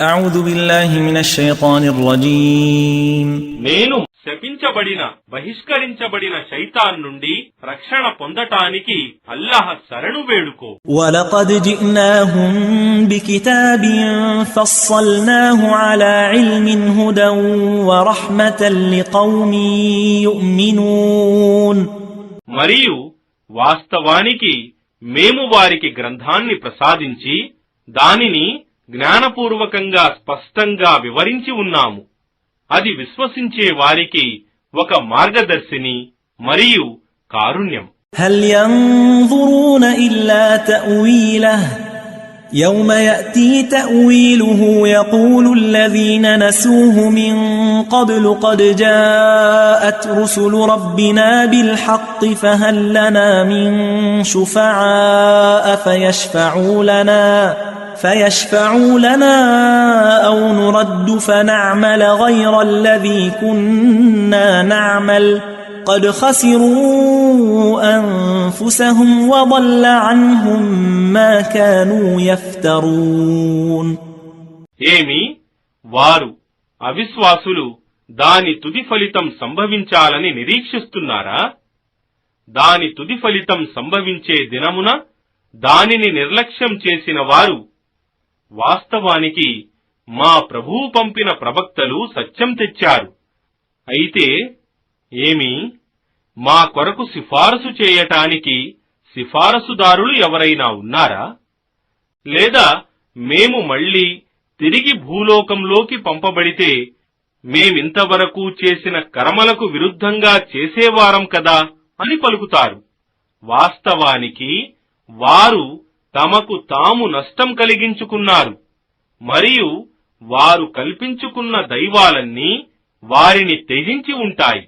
أعوذ بالله من الشيطان الرجيم నేను శపించబడిన బహిష్కరించబడిన శైతాన్ నుండి రక్షణ పొందటానికి అల్లాహ్ శరణు వేడుకో. ولقد جئناهم بكتاب فصلناه على علم هدى ورحمة لقوم يؤمنون. మరియు వాస్తవానికి మేము వారికి గ్రంథాన్ని ప్రసాదించి దానిని జ్ఞానపూర్వకంగా స్పష్టంగా వివరించి ఉన్నాము. అది విశ్వసించే వారికి ఒక మార్గదర్శిని మరియు కారుణ్యం. هل ينظرون إلا تأويله يوم يأتي تأويله يقول الذين نسوه من قبل قد جاءت رسل ربنا بالحق فهل لنا من شفعاء فيشفعوا لنا أو نرد فنعمل غير الذي كنا نعمل قد خسروا أنفسهم وضل عنهم ما كانوا يفترون. ఏమి వారు అవిశ్వాసులు దాని తుది ఫలితం సంభవించాలని నిరీక్షిస్తున్నారా? దాని తుది ఫలితం సంభవించే దినమున దానిని నిర్లక్ష్యం చేసిన వారు వాస్తవానికి మా ప్రభువు పంపిన ప్రవక్తలు సత్యం తెచ్చారు. అయితే ఏమి మా కొరకు సిఫారసు చేయటానికి సిఫారసుదారులు ఎవరైనా ఉన్నారా? లేదా మేము మళ్లీ తిరిగి భూలోకంలోకి పంపబడితే మేమింతవరకు చేసిన కర్మలకు విరుద్ధంగా చేసేవారం కదా అని పలుకుతారు. వాస్తవానికి వారు తమకు తాము నష్టం కలిగించుకున్నారు మరియు వారు కల్పించుకున్న దైవాలన్నీ వారిని త్యజించి ఉంటాయి.